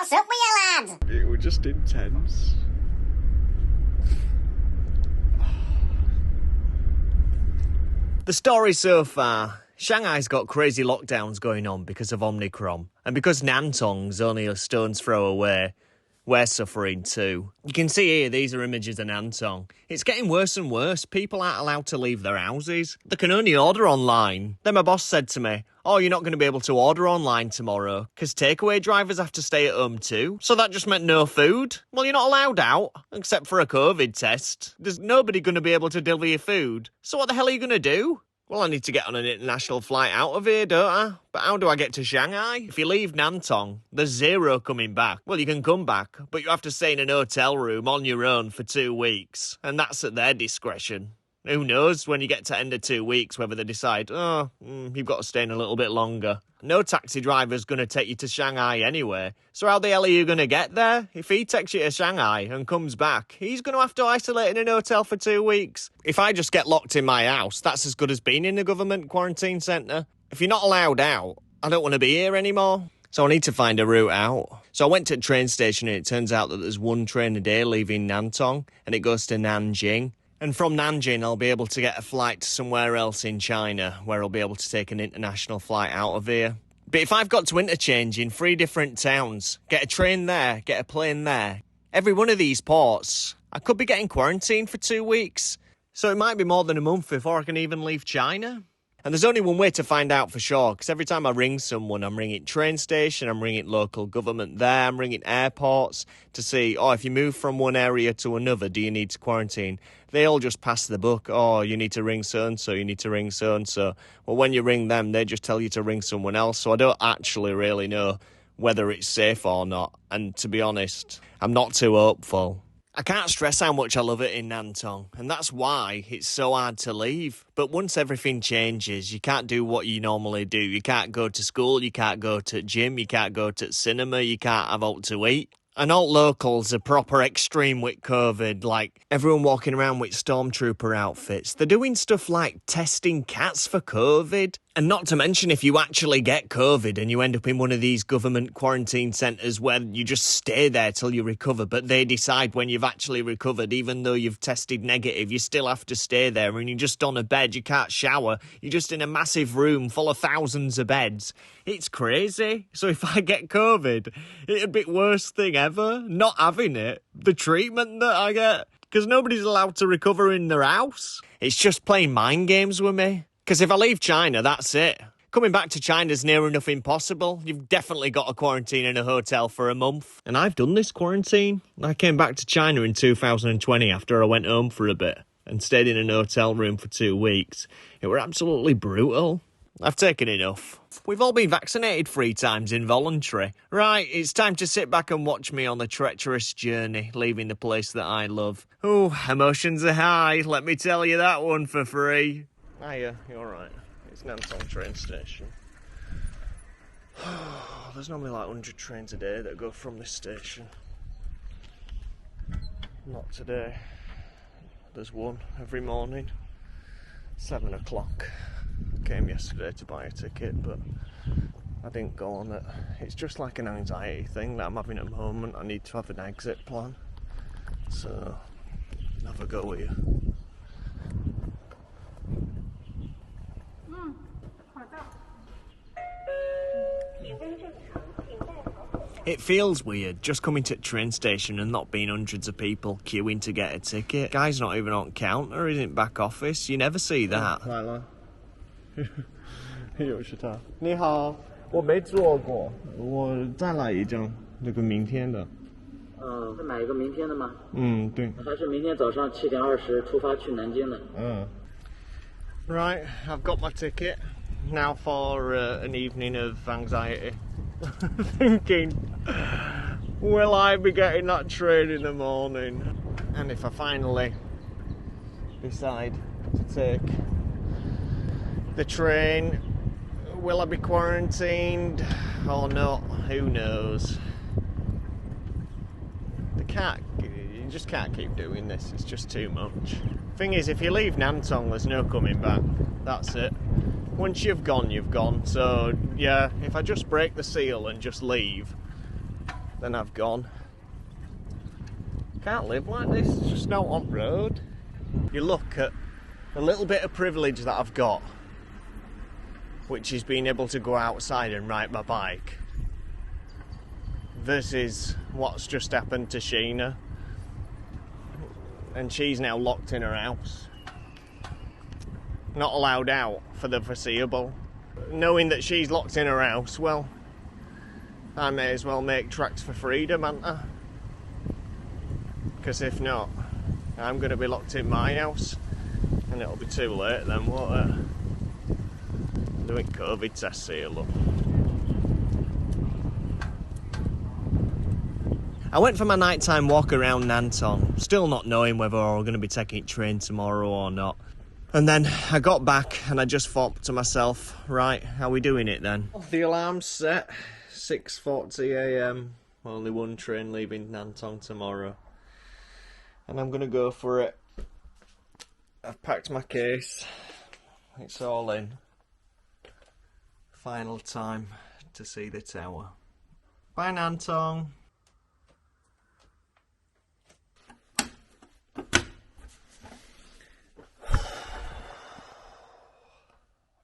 What's up with you, lad? It was just intense. The story so far. Shanghai's got crazy lockdowns going on because of Omicron. And because Nantong's only a stone's throw away, we're suffering too. You can see here, these are images of Nantong. It's getting worse and worse. People aren't allowed to leave their houses. They can only order online. Then my boss said to me, oh, you're not going to be able to order online tomorrow because takeaway drivers have to stay at home too. So that just meant no food. Well, you're not allowed out, except for a COVID test. There's nobody going to be able to deliver your food. So what the hell are you going to do? Well, I need to get on an international flight out of here, don't I? But how do I get to Shanghai? If you leave Nantong, there's zero coming back. Well, you can come back, but you have to stay in an hotel room on your own for 2 weeks. And that's at their discretion. Who knows when you get to end of 2 weeks whether they decide, you've got to stay in a little bit longer. No taxi driver's going to take you to Shanghai anyway. So how the hell are you going to get there? If he takes you to Shanghai and comes back, he's going to have to isolate in an hotel for 2 weeks. If I just get locked in my house, that's as good as being in a government quarantine centre. If you're not allowed out, I don't want to be here anymore. So I need to find a route out. So I went to the train station and it turns out that there's one train a day leaving Nantong and it goes to Nanjing. And from Nanjing, I'll be able to get a flight to somewhere else in China, where I'll be able to take an international flight out of here. But if I've got to interchange in 3 different towns, get a train there, get a plane there, every one of these ports, I could be getting quarantined for 2 weeks. So it might be more than a month before I can even leave China. And there's only one way to find out for sure, because every time I ring someone, I'm ringing train station, I'm ringing local government there, I'm ringing airports to see, if you move from one area to another, do you need to quarantine? They all just pass the buck. Oh, you need to ring so-and-so, you need to ring so-and-so. Well, when you ring them, they just tell you to ring someone else. So I don't actually really know whether it's safe or not. And to be honest, I'm not too hopeful. I can't stress how much I love it in Nantong, and that's why it's so hard to leave. But once everything changes, you can't do what you normally do. You can't go to school, you can't go to gym, you can't go to cinema, you can't have out to eat. And all locals are proper extreme with COVID, like everyone walking around with stormtrooper outfits. They're doing stuff like testing cats for COVID. And not to mention if you actually get COVID and you end up in one of these government quarantine centres where you just stay there till you recover, but they decide when you've actually recovered, even though you've tested negative, you still have to stay there and you're just on a bed, you can't shower, you're just in a massive room full of thousands of beds. It's crazy. So if I get COVID, it'd be the worst thing ever, not having it. The treatment that I get, because nobody's allowed to recover in their house. It's just playing mind games with me. Because if I leave China, that's it. Coming back to China's near enough impossible. You've definitely got to quarantine in a hotel for a month. And I've done this quarantine. I came back to China in 2020 after I went home for a bit and stayed in an hotel room for 2 weeks. It were absolutely brutal. I've taken enough. We've all been vaccinated 3 times involuntary. Right, it's time to sit back and watch me on the treacherous journey, leaving the place that I love. Oh, emotions are high, let me tell you that one for free. Hiya, you're alright. It's Nantong train station. There's normally like 100 trains a day that go from this station. Not today. There's one every morning. 7 o'clock. Came yesterday to buy a ticket, but I didn't go on it. It's just like an anxiety thing that I'm having at the moment. I need to have an exit plan. So, have a go with you. It feels weird just coming to the train station and not being hundreds of people queuing to get a ticket. Guy's not even on counter, he's in back office. You never see that. 来了，又是他。你好，我没坐过，我再来一张那个明天的。是买一个明天的吗？嗯，对。还是明天早上7点20出发去南京的？嗯。 Right, I've got my ticket. Now for an evening of anxiety. Thinking, will I be getting that train in the morning? And if I finally decide to take the train, will I be quarantined or not? Who knows? You just can't keep doing this, it's just too much. Thing is, if you leave Nantong, there's no coming back. That's it. Once you've gone, you've gone. So, yeah, if I just break the seal and just leave, then I've gone. Can't live like this, it's just not on road. You look at the little bit of privilege that I've got, which is being able to go outside and ride my bike, versus what's just happened to Sheena. And she's now locked in her house, not allowed out for the foreseeable. Knowing that she's locked in her house, well, I may as well make tracks for freedom, hadn't I? Because if not, I'm going to be locked in my house, and it'll be too late then, won't it? Doing COVID tests here, look. I went for my nighttime walk around Nantong, still not knowing whether we're going to be taking a train tomorrow or not. And then I got back and I just thought to myself, right, how are we doing it then? The alarm's set, 6:40 AM, only one train leaving Nantong tomorrow. And I'm going to go for it. I've packed my case, it's all in. Final time to see the tower. Bye Nantong.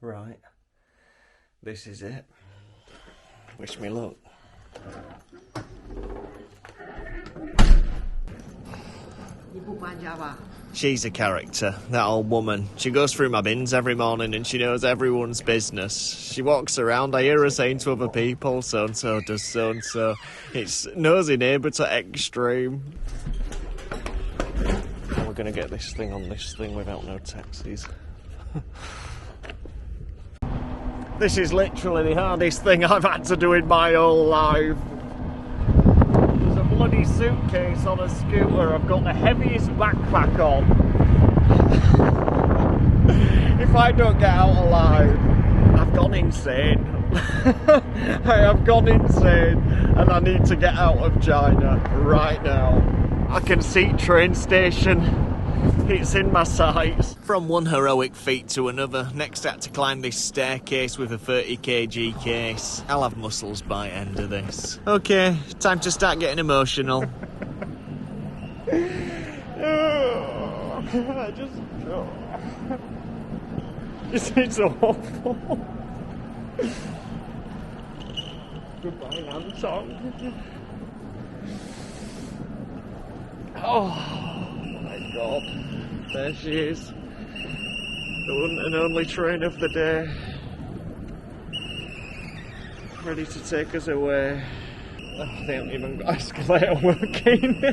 Right, this is it. Wish me luck. She's a character, that old woman. She goes through my bins every morning and she knows everyone's business. She walks around, I hear her saying to other people, so-and-so does so-and-so. It's nosy neighbour to extreme. And we're going to get this thing on this thing without no taxis. This is literally the hardest thing I've had to do in my whole life. There's a bloody suitcase on a scooter. I've got the heaviest backpack on. If I don't get out alive, I've gone insane. I have gone insane and I need to get out of China right now. I can see train station. It's in my sights. From one heroic feat to another, next I had to climb this staircase with a 30 kg case. I'll have muscles by the end of this. Okay, time to start getting emotional. I just... It's awful. Goodbye, Nantong. Oh my God. There she is. The one and only train of the day. Ready to take us away. Oh, they haven't even got escalator working.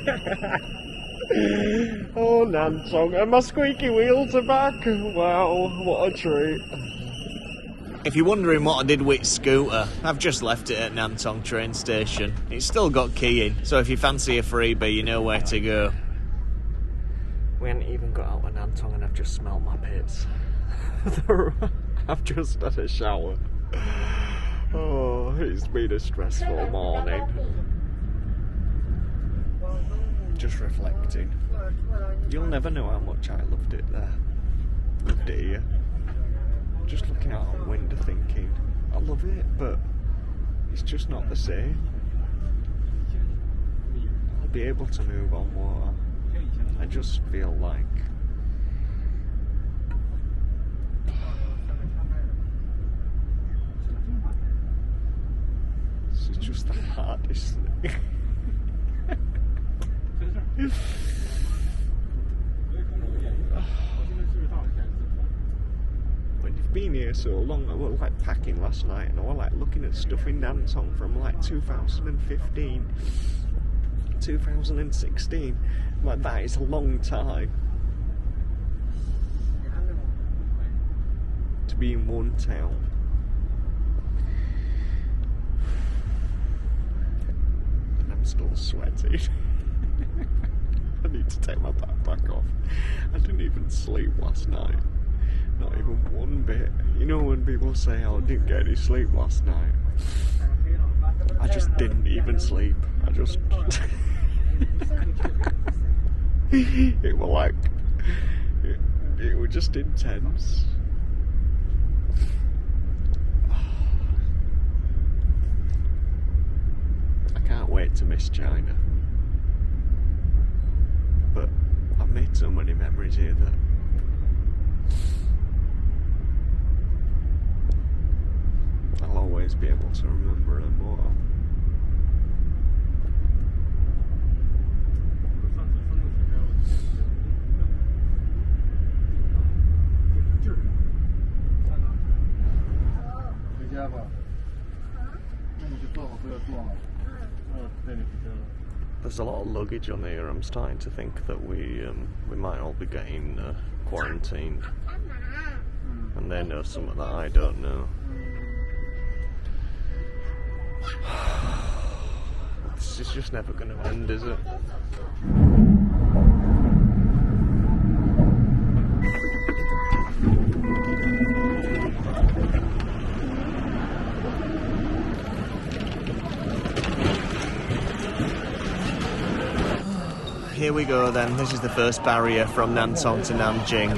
Oh, Nantong. And my squeaky wheels are back. Wow, what a treat. If you're wondering what I did with scooter, I've just left it at Nantong train station. It's still got keying, so if you fancy a freebie, you know where to go. We haven't even got out of Nantong and I've just smelt my pits. I've just had a shower. Oh, it's been a stressful morning. Just reflecting. You'll never know how much I loved it there. Loved it here. Just looking out the window thinking, I love it, but it's just not the same. I'll be able to move on water. I just feel like this is just the hardest thing. When you've been here so long, I was like packing last night and I was like looking at stuff in Nantong from like 2015, 2016. Like, that is a long time to be in one town. And I'm still sweating. I need to take my backpack off. I didn't even sleep last night. Not even one bit. You know when people say, oh, I didn't get any sleep last night? I just didn't even sleep. I just... It was like, it was just intense. I can't wait wait to miss China. But I've made so many memories here that I'll always be able to remember them more. There's a lot of luggage on here. I'm starting to think that we might all be getting quarantined, and they know something that I don't know. This is just never going to end, is it? Here we go then, this is the first barrier from Nantong to Nanjing.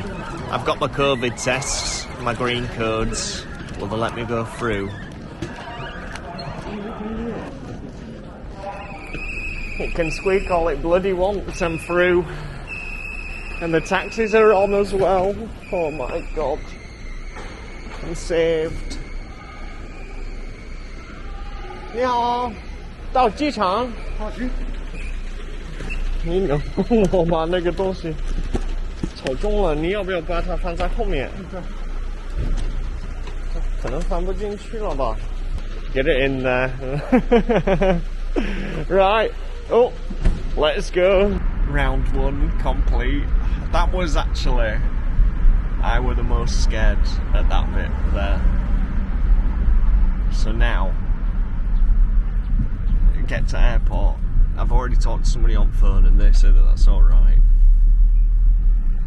I've got my COVID tests, my green codes. Will they let me go through? It can squeak all it bloody wants, I'm through. And the taxis are on as well. Oh my god. I'm saved. 你好，到机场。你能帮我把那个东西抽中了，你要不要把它放在后面？可能放不进去了吧。Get it in there. Right. Oh, let's go. Round 1 complete. That was actually, I were the most scared at that bit there. So now, get to airport. I've already talked to somebody on phone and they said that that's alright.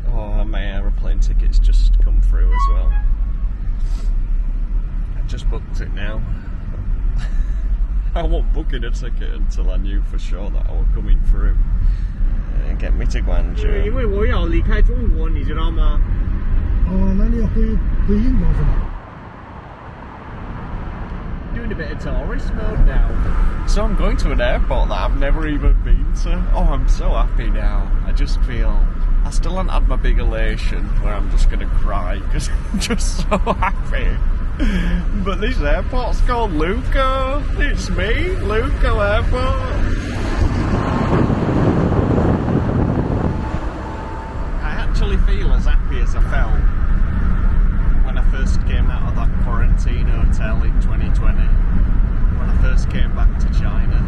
Oh, my aeroplane ticket's just come through as well. I just booked it now. I wasn't booking a ticket until I knew for sure that I was coming through. And get me to Guangzhou. 因为我要离开中国，你知道吗？哦，那你要回英国是吗？ Doing a bit of tourist mode now. So I'm going to an airport that I've never even been to. Oh, I'm so happy now. I just feel... I still haven't had my big elation where I'm just going to cry because I'm just so happy. But this airport's called Luco. It's me, Luco Airport. I actually feel as happy as I felt when I first came out of that quarantine hotel in 2020. When I first came back to China.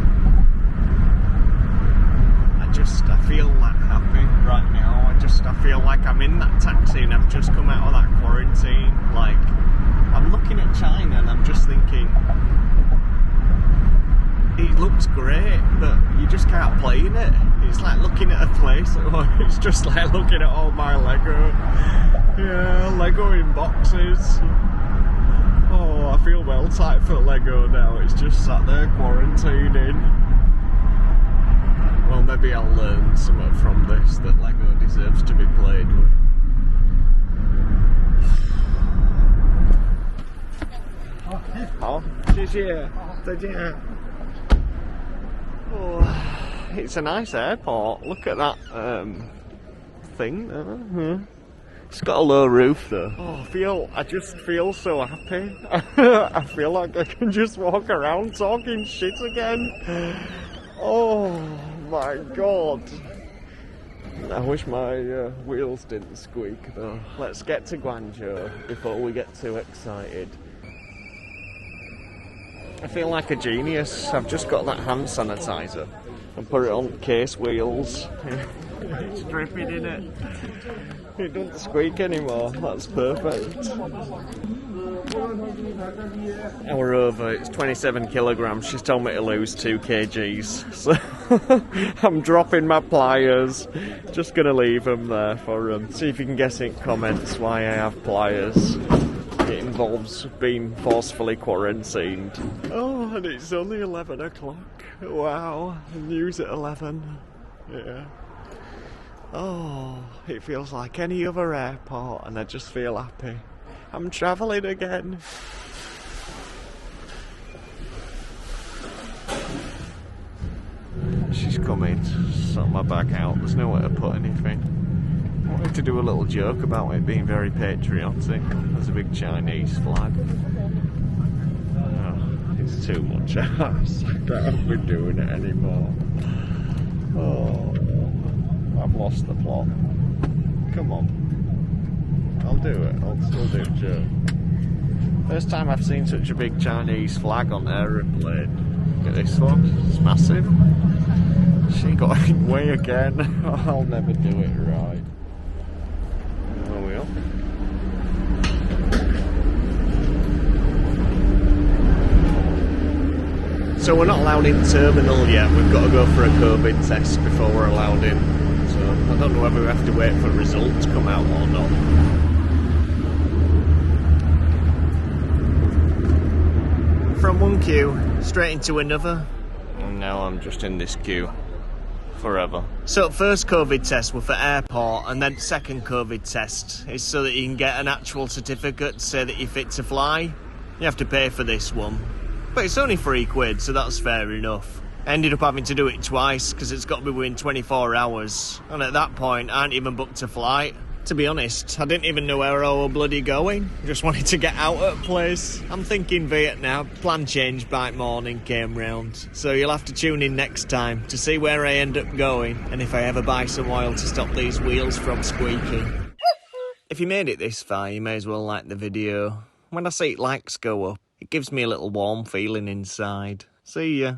I feel that happy right now. I feel like I'm in that taxi and I've just come out of that quarantine. Like, I'm looking at China and I'm just thinking, it looks great, but you just can't play in it. It's like looking at a place, it's just like looking at all my Lego. Yeah, Lego in boxes. Oh, I feel well tight for Lego now. It's just sat there quarantining. Well, maybe I'll learn something from this that Lego deserves to be played with. Oh, 谢谢，再见. Oh, it's a nice airport. Look at that thing there. It's got a low roof though. Oh, I just feel so happy. I feel like I can just walk around talking shit again. Oh my god. I wish my wheels didn't squeak though. Let's get to Guangzhou before we get too excited. I feel like a genius. I've just got that hand sanitizer and put it on the case wheels. It's dripping in it. It doesn't squeak anymore. That's perfect. We're over. It's 27 kilograms. She's told me to lose 2 kgs. So I'm dropping my pliers. Just gonna leave them there for see if you can guess in comments why I have pliers. It involves being forcefully quarantined. Oh, and it's only 11 o'clock. Wow. News at 11. Yeah. Oh, it feels like any other airport and I just feel happy. I'm travelling again. She's coming. Sort my bag out. There's nowhere to put anything. I wanted to do a little joke about it being very patriotic. There's a big Chinese flag. Oh, it's too much ass. I can't be doing it anymore. Oh, I've lost the plot. Come on. I'll do it. I'll still do a joke. First time I've seen such a big Chinese flag on an aeroplane. Look at this one. It's massive. She got in the way again. I'll never do it right. Oh well. So we're not allowed in terminal yet. We've got to go for a COVID test before we're allowed in. So I don't know whether we have to wait for results to come out or not. From one queue straight into another. And now I'm just in this queue. Forever. So first COVID test were for airport, and then second COVID test is so that you can get an actual certificate to say that you're fit to fly. You have to pay for this one. But it's only £3, so that's fair enough. I ended up having to do it twice because it's got to be within 24 hours. And at that point, I hadn't even booked a flight. To be honest, I didn't even know where I were bloody going. Just wanted to get out at a place. I'm thinking Vietnam. Plan change by morning came round. So you'll have to tune in next time to see where I end up going and if I ever buy some oil to stop these wheels from squeaking. If you made it this far, you may as well like the video. When I see likes go up, it gives me a little warm feeling inside. See ya.